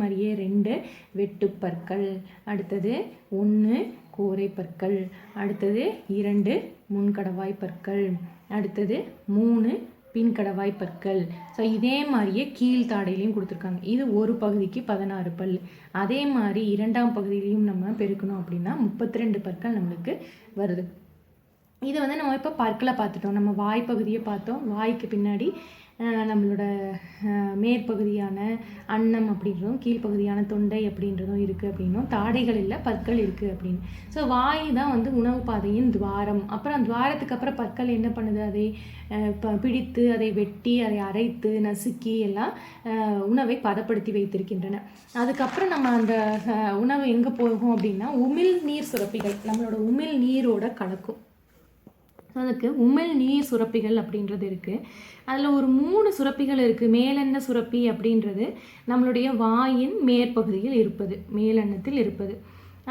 மாதிரியே 2 வெட்டுப்பற்கள், அடுத்தது 1 கோரை பற்கள், அடுத்தது 2 முன்கடவாய் பற்கள், அடுத்தது 3 பின்கடவாய் பற்கள். ஸோ இதே மாதிரியே கீழ்த்தாடையிலையும் கொடுத்துருக்காங்க. இது ஒரு பகுதிக்கு 16 பல். அதே மாதிரி இரண்டாம் பகுதியிலையும் நம்ம பெருக்கணும் அப்படின்னா 32 பற்கள் நம்மளுக்கு வருது. இது நம்ம இப்போ பற்களை பார்த்துட்டோம். நம்ம வாய் பகுதியை பார்த்தோம். வாய்க்கு பின்னாடி நம்மளோட மேற்பகுதியான அன்னம் அப்படின்றதும் கீழ்ப்பகுதியான தொண்டை அப்படின்றதும் இருக்குது அப்படின்னும், தாடைகள் இல்லை பற்கள் இருக்குது அப்படின்னு. ஸோ வாய் தான் உணவு பாதையின் துவாரம். அப்புறம் துவாரத்துக்கு அப்புறம் பற்கள் என்ன பண்ணுது, அதை பிடித்து அதை வெட்டி அதை அரைத்து நசுக்கி எல்லாம் உணவை பதப்படுத்தி வைத்திருக்கின்றன. அதுக்கப்புறம் நம்ம அந்த உணவு எங்கே போகும் அப்படின்னா உமிழ் நீர் சுரப்பிகள் நம்மளோட உமிழ் நீரோட கலக்கும். அதுக்கு உமிழ் நீர் சுரப்பிகள் அப்படின்றது இருக்குது. அதில் ஒரு 3 சுரப்பிகள் இருக்குது. மேலெண்ண சுரப்பி அப்படின்றது நம்மளுடைய வாயின் மேற்பகுதியில் இருப்பது, மேலெண்ணத்தில் இருப்பது.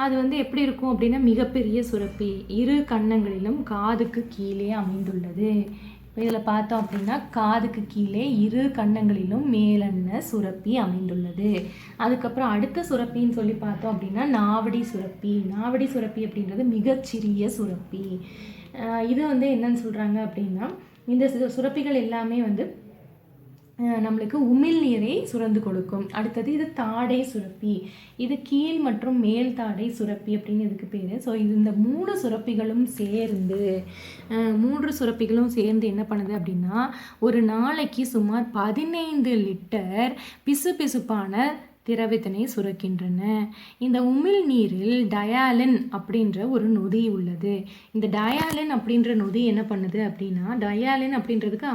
அது எப்படி இருக்கும் அப்படின்னா மிகப்பெரிய சுரப்பி, 2 கன்னங்களிலும் காதுக்கு கீழே அமைந்துள்ளது. இதில் பார்த்தோம் அப்படின்னா காதுக்கு கீழே 2 கன்னங்களிலும் மேலெண்ண சுரப்பி அமைந்துள்ளது. அதுக்கப்புறம் அடுத்த சுரப்பின்னு சொல்லி பார்த்தோம் அப்படின்னா நாவடி சுரப்பி. நாவடி சுரப்பி அப்படின்றது மிகச்சிறிய சுரப்பி. இது என்னன்னு சொல்கிறாங்க அப்படின்னா இந்த சுரப்பிகள் எல்லாமே நம்மளுக்கு உமிழ் நீரை சுரந்து கொடுக்கும். அடுத்தது இது தாடை சுரப்பி. இது கீழ் மற்றும் மேல் தாடை சுரப்பி அப்படின்னு இதுக்கு பேர். ஸோ இந்த 3 சுரப்பிகளும் சேர்ந்து என்ன பண்ணுது அப்படின்னா ஒரு நாளைக்கு சுமார் 15 லிட்டர் பிசுபிசுப்பான திரவத்தினை சுரக்கின்றன. இந்த உமிழ் நீரில் டயாலின் அப்படின்ற ஒரு நொதி உள்ளது. இந்த டயாலின் அப்படின்ற நொதி என்ன பண்ணுது அப்படின்னா, டயாலின் அப்படின்றதுக்கு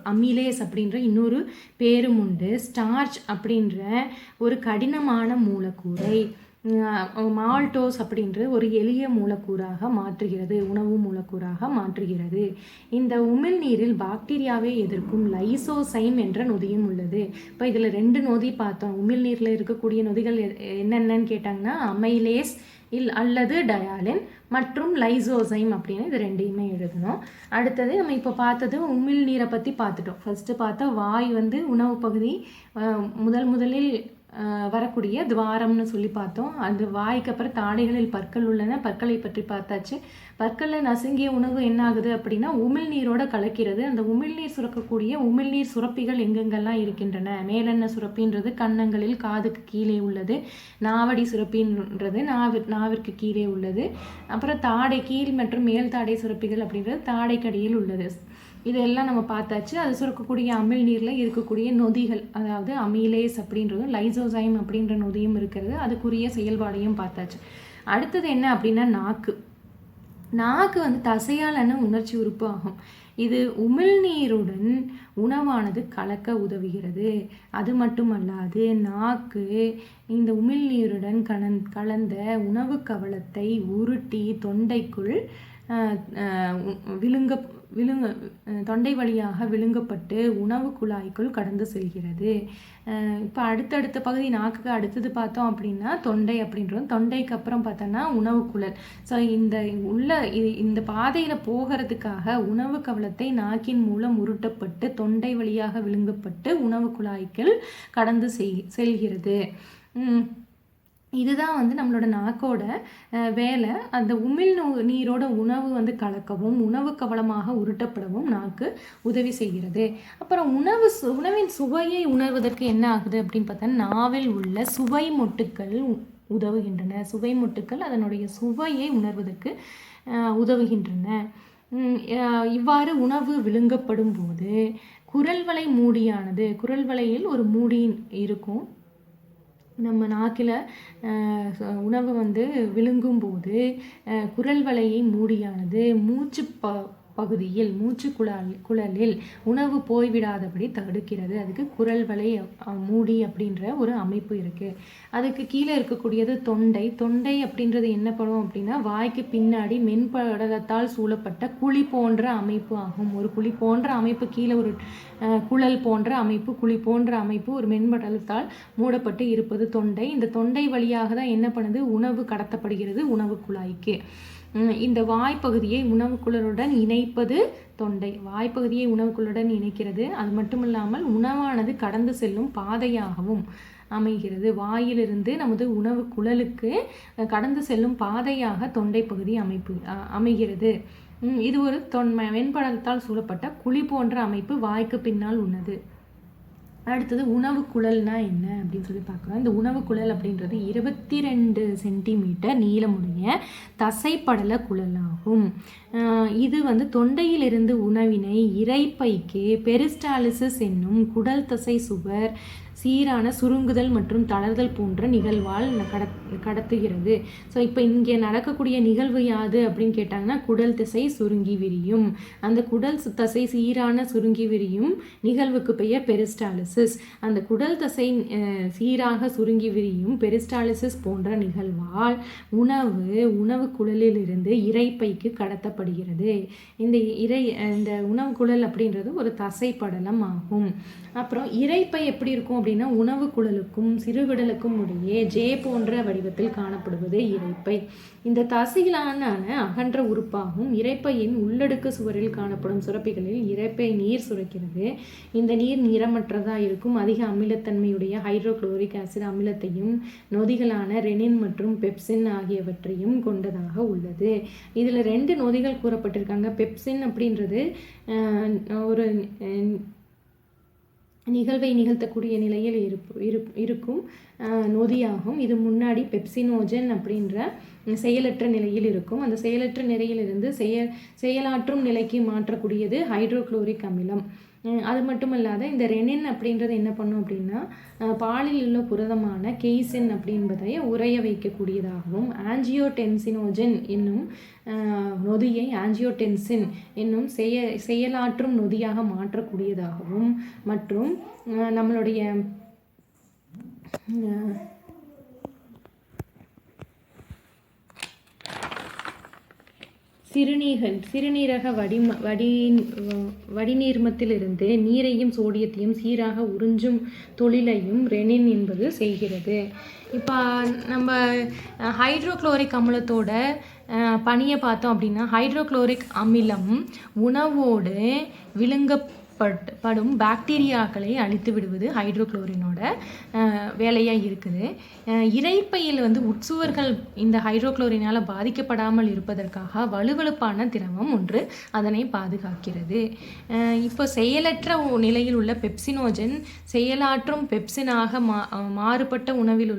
அமிலேஸ் அப்படின்ற இன்னொரு பேரும் உண்டு. ஸ்டார்ச் அப்படின்ற ஒரு கடினமான மூலக்கூறை மால்டோஸ் அப்படின்ற ஒரு எளிய மூலக்கூறாக மாற்றுகிறது, உணவு மூலக்கூறாக மாற்றுகிறது. இந்த உமிழ் நீரில் பாக்டீரியாவை எதிர்க்கும் லைசோசைம் என்ற நொதியும் உள்ளது. இப்போ இதில் 2 நொதி பார்த்தோம். உமிழ் நீரில் இருக்கக்கூடிய நொதிகள் என்னென்னு கேட்டாங்கன்னா அமைலேஸ் அல்லது டயாலின் மற்றும் லைசோசைம் அப்படின்னு இது 2யுமே எழுதணும். அடுத்தது நம்ம இப்போ பார்த்தது உமிழ் நீரை பற்றி பார்த்துட்டோம். ஃபஸ்ட்டு பார்த்தா வாய் உணவு பகுதி முதலில் வரக்கூடிய துவாரம்னு சொல்லி பார்த்தோம். அந்த வாய்க்கு அப்புறம் தாடைகளில் பற்கள் உள்ளன. பற்களை பற்றி பார்த்தாச்சு. பற்களில் நசுங்கிய உணவு என்ன ஆகுது அப்படின்னா உமிழ்நீரோட கலக்கிறது. அந்த உமிழ்நீர் சுரக்கக்கூடிய உமிழ்நீர் சுரப்பிகள் எங்கெங்கெல்லாம் இருக்கின்றன, மேலெண்ண சுரப்பின்றது கன்னங்களில் காதுக்கு கீழே உள்ளது. நாவடி சுரப்பின்றது நாவிற்கு கீழே உள்ளது. அப்புறம் தாடை கீழ் மற்றும் மேல் தாடை சுரப்பிகள் அப்படின்றது தாடைக்கடியில் உள்ளது. இதெல்லாம் நம்ம பார்த்தாச்சு. அது சுரக்கக்கூடிய அமிழ் நீரில் இருக்கக்கூடிய நொதிகள், அதாவது அமிலேஸ் அப்படின்றதும் லைசோசைம் அப்படின்ற நொதியும் இருக்கிறது. அதுக்குரிய செயல்பாடையும் பார்த்தாச்சு. அடுத்தது என்ன அப்படின்னா நாக்கு தசையாலான உணர்ச்சி உறுப்பு ஆகும். இது உமிழ்நீருடன் உணவானது கலக்க உதவுகிறது. அது மட்டுமல்லாது நாக்கு இந்த உமிழ்நீருடன் கலந்த உணவு கவளத்தை உருட்டி தொண்டைக்குள் தொண்டை வழியாக விழுங்கப்பட்டு உணவு குழாய்க்குள் கடந்து செல்கிறது. இப்போ அடுத்தடுத்த பகுதி நாக்குக்கு அடுத்தது பார்த்தோம் அப்படின்னா தொண்டை அப்படின்றோம். தொண்டைக்கு அப்புறம் பார்த்தோன்னா உணவு குழல். ஸோ இந்த பாதையில் போகிறதுக்காக உணவு கவளத்தை நாக்கின் மூலம் உருட்டப்பட்டு தொண்டை வழியாக விழுங்கப்பட்டு உணவு குழாய்க்குள் கடந்து செல்கிறது. இதுதான் நம்மளோட நாக்கோட வேலை. அந்த உமிழ் நீரோட உணவு கலக்கவும் உணவு கவளமாக உருட்டப்படவும் நாக்கு உதவி செய்கிறது. அப்புறம் உணவின் சுவையை உணர்வதற்கு என்ன ஆகுது அப்படின்னு பார்த்தா நாவில் உள்ள சுவை மொட்டுக்கள் உதவுகின்றன. சுவை மொட்டுக்கள் அதனுடைய சுவையை உணர்வதற்கு உதவுகின்றன. இவ்வாறு உணவு விழுங்கப்படும் போது குரல்வளை மூடியானது, குரல்வளையில் ஒரு மூடி இருக்கும். நம்ம நாக்கில் உணவு விழுங்கும்போது குரல்வளையை மூடியானது மூச்சு பகுதியில் குழலில் உணவு போய்விடாதபடி தடுக்கிறது. அதுக்கு குரல்வளை மூடி அப்படின்ற ஒரு அமைப்பு இருக்குது. அதுக்கு கீழே இருக்கக்கூடியது தொண்டை அப்படின்றது என்ன பண்ணும் அப்படின்னா வாய்க்கு பின்னாடி மென்படலத்தால் சூழப்பட்ட குழி போன்ற அமைப்பு ஆகும். ஒரு குழி போன்ற அமைப்பு கீழே ஒரு குழல் போன்ற அமைப்பு, குழி போன்ற அமைப்பு ஒரு மென்படலத்தால் மூடப்பட்டு இருப்பது தொண்டை. இந்த தொண்டை வழியாக தான் என்ன பண்ணுது, உணவு கடத்தப்படுகிறது உணவு குழாய்க்கு. இந்த வாய்ப்பகுதியை உணவுக்குழலுடன் இணைப்பது தொண்டை. வாய்ப்பகுதியை உணவுக்குழலுடன் இணைக்கிறது. அது மட்டுமில்லாமல் உணவானது கடந்து செல்லும் பாதையாகவும் அமைகிறது. வாயிலிருந்து நமது உணவு குழலுக்கு கடந்து செல்லும் பாதையாக தொண்டை பகுதி அமைகிறது. இது ஒரு வெண்படலத்தால் சூழப்பட்ட குழி போன்ற அமைப்பு வாய்க்கு பின்னால் உள்ளது. அடுத்தது உணவு குழல்னா என்ன அப்படின்னு சொல்லி பார்க்கலாம். இந்த உணவு குழல் அப்படின்றது 22 சென்டிமீட்டர் நீளமுடைய தசைப்படல குழலாகும். இது தொண்டையிலிருந்து உணவினை இரைப்பைக்கு பெரிஸ்டாலிசிஸ் என்னும் குடல் தசை சுவர் சீரான சுருங்குதல் மற்றும் தளர்தல் போன்ற நிகழ்வால் கடத்துகிறது. ஸோ இப்போ இங்கே நடக்கக்கூடிய நிகழ்வு யாது அப்படின்னு கேட்டாங்கன்னா குடல் தசை சுருங்கி விரியும். அந்த குடல் தசை சீரான சுருங்கி விரியும் நிகழ்வுக்கு பெயர் பெரிஸ்டாலிசிஸ். அந்த குடல் தசை சீராக சுருங்கி விரியும் பெரிஸ்டாலிசிஸ் போன்ற நிகழ்வால் உணவு குழலிலிருந்து இரைப்பைக்கு கடத்தப்படுகிறது. இந்த உணவு குழல் அப்படின்றது ஒரு தசை படலம் ஆகும். அப்புறம் இரைப்பை எப்படி இருக்கும் அப்படின்னா உணவு குழலுக்கும் சிறுகுடலுக்கும் இடையே ஜே போன்ற வடிவத்தில் காணப்படுவது இரைப்பை. இந்த தசையிலான அகன்ற உறுப்பாகும். இரைப்பையின் உள்ளடுக்கு சுவரில் காணப்படும் சுரப்பிகளில் இரைப்பை நீர் சுரக்கிறது. இந்த நீர் நிறமற்றதாக இருக்கும். அதிக அமிலத்தன்மையுடைய ஹைட்ரோகுளோரிக் ஆசிட் அமிலத்தையும் நொதிகளான ரெனின் மற்றும் பெப்சின் ஆகியவற்றையும் கொண்டதாக உள்ளது. இதில் 2 நொதிகள் கூறப்பட்டிருக்காங்க. பெப்சின் அப்படின்றது ஒரு நிகழ்வை நிகழ்த்தக்கூடிய நிலையில் இருக்கும் நொதியாகும். இது முன்னாடி பெப்சினோஜன் அப்படின்ற செயலற்ற நிலையில் இருக்கும். அந்த செயலற்ற நிலையிலிருந்து செயலாற்றும் நிலைக்கு மாற்றக்கூடியது ஹைட்ரோகுளோரிக் அமிலம். அது மட்டும் இல்லாத இந்த ரெனின் அப்படின்றது என்ன பண்ணும் அப்படின்னா பாலில் உள்ள புரதமான கெய்சின் அப்படின்பதை உறைய வைக்கக்கூடியதாகவும் ஆஞ்சியோடென்சினோஜன் என்னும் நொதியை ஆஞ்சியோடென்சின் என்னும் செயலாற்றும் நொதியாக மாற்றக்கூடியதாகவும் மற்றும் நம்மளுடைய சிறுநீரக வடிநீர்மத்திலிருந்து நீரையும் சோடியத்தையும் சீராக உறிஞ்சும் தொழிலையும் ரெனின் என்பது செய்கிறது. இப்போ நம்ம ஹைட்ரோகுளோரிக் அமிலத்தோட பணியை பார்த்தோம் அப்படின்னா ஹைட்ரோகுளோரிக் அமிலம் உணவோடு விழுங்கப்படும் பாக்டீரியாக்களை அழித்து விடுவது ஹைட்ரோகுளோரினோட வேலையாக இருக்குது. இரைப்பையில் உட்சுவர்கள் இந்த ஹைட்ரோகுளோரினால் பாதிக்கப்படாமல் இருப்பதற்காக வலுவழுப்பான திரவம் ஒன்று அதனை பாதுகாக்கிறது. இப்போ செயலற்ற நிலையில் உள்ள பெப்சினோஜன் செயலாற்றும் பெப்சினாக மாறுபட்ட உணவில்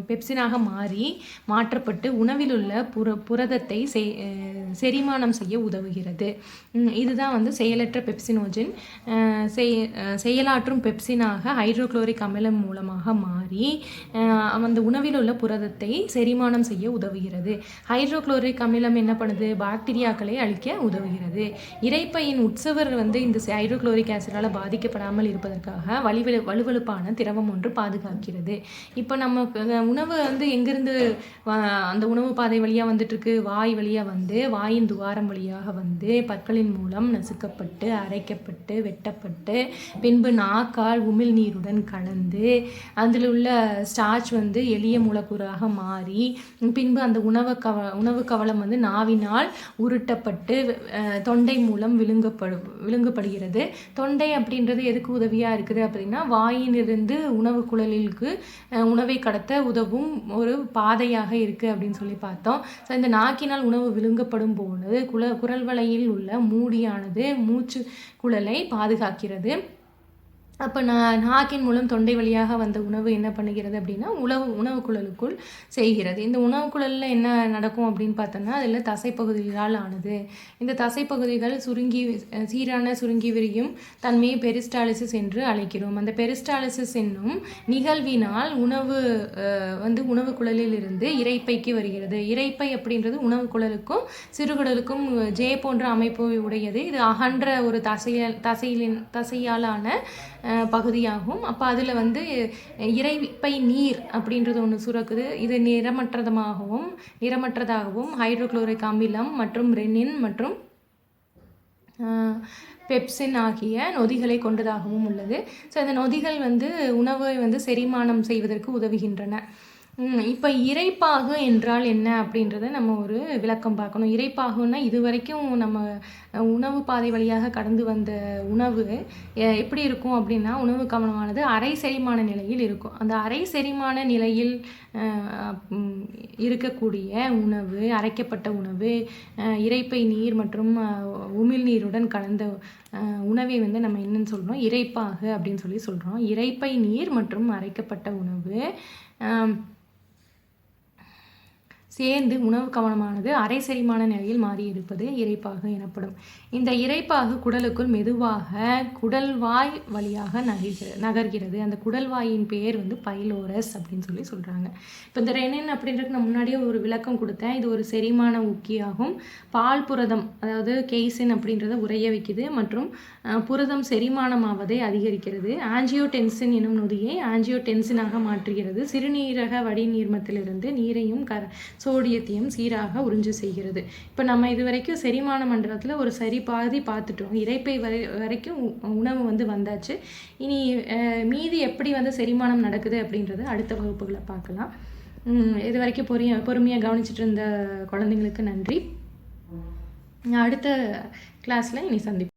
பெப்சினாக மாற்றப்பட்டு உணவில் உள்ள புரதத்தை செரிமானம் செய்ய உதவுகிறது. இதுதான் செயலற்ற பெப்சினோஜன் செயலாற்றும் பெப்சினாக ஹைட்ரோகுளோரிக் அமிலம் மூலமாக மாறி அந்த உணவில் உள்ள புரதத்தை செரிமானம் செய்ய உதவுகிறது. ஹைட்ரோகுளோரிக் அமிலம் என்ன பண்ணுது? பாக்டீரியாக்களை அழிக்க உதவுகிறது. இரைப்பையின் உட்சுவர் இந்த ஹைட்ரோகுளோரிக் ஆசிடால் பாதிக்கப்படாமல் இருப்பதற்காக வலுவழுப்பான திரவம் ஒன்று பாதுகாக்கிறது. இப்போ நம்ம உணவு எங்கிருந்து அந்த உணவு பாதை வழியாக வந்துட்டுருக்கு? வாய் வழியாக வாயின் துவாரம் வழியாக பற்களின் மூலம் நசுக்கப்பட்டு அரைக்கப்பட்டு வெட்டப்பட்டு பின்பு நாக்கால் உமிழ் நீருடன் கலந்து அதில் உள்ள ஸ்டார்ச் எளிய மூலக்கூறாக மாறி பின்பு அந்த உணவு கவளம் நாவினால் உருட்டப்பட்டு தொண்டை மூலம் விழுங்கப்படுகிறது. தொண்டை அப்படின்றது எதுக்கு உதவியாக இருக்குது அப்படின்னா வாயிலிருந்து உணவு குழலுக்கு உணவை கடத்த உதவும் ஒரு பாதையாக இருக்குது அப்படின்னு சொல்லி பார்த்தோம். ஸோ இந்த நாக்கினால் உணவு விழுங்கப்படும் போது குரல் வளையில் உள்ள மூடியானது மூச்சு குழலை பாதுகாக்கிறது. அப்போ நாக்கின் மூலம் தொண்டை வழியாக வந்த உணவு என்ன பண்ணுகிறது அப்படின்னா உணவு குழலுக்குள் செய்கிறது. இந்த உணவு குழலில் என்ன நடக்கும் அப்படின்னு பார்த்தோம்னா அதில் தசைப்பகுதிகளால் ஆனது. இந்த தசைப்பகுதிகள் சீரான சுருங்கி விரியும் தன்மையை பெரிஸ்டாலிசிஸ் என்று அழைக்கிறோம். அந்த பெரிஸ்டாலிசிஸ் என்னும் நிகழ்வினால் உணவு குழலில் இருந்து இரைப்பைக்கு வருகிறது. இரைப்பை அப்படின்றது உணவு குழலுக்கும் சிறுகுடலுக்கும் ஜே போன்ற அமைப்பு உடையது. இது அகன்ற ஒரு தசையாலான பகுதியாகும். அப்போ அதில் இரைப்பை நீர் அப்படின்றது ஒன்று சுரக்குது. இது நிறமற்றதாகவும் ஹைட்ரோகுளோரிக் அமிலம் மற்றும் ரெனின் மற்றும் பெப்சின் ஆகிய நொதிகளை கொண்டதாகவும் உள்ளது. ஸோ இந்த நொதிகள் உணவை செரிமானம் செய்வதற்கு உதவுகின்றன. இப்போ இரைப்பாகு என்றால் என்ன அப்படின்றத நம்ம ஒரு விளக்கம் பார்க்கணும். இரைப்பாகுன்னா இதுவரைக்கும் நம்ம உணவு பாதை வழியாக கடந்து வந்த உணவு எப்படி இருக்கும் அப்படின்னா, உணவு கவனமானது அரை செரிமான நிலையில் இருக்கும். அந்த அரை செரிமான நிலையில் இருக்கக்கூடிய உணவு, அரைக்கப்பட்ட உணவு, இரைப்பை நீர் மற்றும் உமிழ்நீருடன் கலந்த உணவை வந்து நம்ம என்னன்னு சொல்கிறோம், இரைப்பாகு அப்படின்னு சொல்லி சொல்கிறோம். இரைப்பை நீர் மற்றும் அரைக்கப்பட்ட உணவு சேர்ந்து உணவு கவனமானது அரை செரிமான நிலையில் மாறி இருப்பது இரைப்பாகு எனப்படும். இந்த இரைப்பாகு குடலுக்குள் மெதுவாக குடல்வாய் வழியாக நகர்கிறது. அந்த குடல்வாயின் பேர் வந்து பைலோரஸ் அப்படின்னு சொல்லி சொல்கிறாங்க. இப்போ இந்த ரெனின் அப்படின்றதுக்கு நான் முன்னாடியே ஒரு விளக்கம் கொடுத்தேன். இது ஒரு செரிமான ஊக்கியாகும். பால் புரதம், அதாவது கெய்சின் அப்படின்றத உறைய வைக்குது மற்றும் புரதம் செரிமானமாவதை அதிகரிக்கிறது. ஆஞ்சியோடென்சின் எனும் நொதியை ஆஞ்சியோடென்சினாக மாற்றுகிறது. சிறுநீரக வடிநீர்மத்திலிருந்து நீரையும் சோடியத்தையும் சீராக உறிஞ்சு செய்கிறது. இப்போ நம்ம இது வரைக்கும் செரிமான மண்டலத்தில் ஒரு சரி பாதி பார்த்துட்டோம். இரைப்பை வரைக்கும் உணவு வந்து வந்தாச்சு. இனி மீதி எப்படி வந்து செரிமானம் நடக்குது அப்படின்றது அடுத்த வகுப்புகளை பார்க்கலாம். இது வரைக்கும் பொறுமையாக கவனிச்சிட்டு இருந்த குழந்தைங்களுக்கு நன்றி. அடுத்த கிளாஸில் இனி சந்திப்போம்.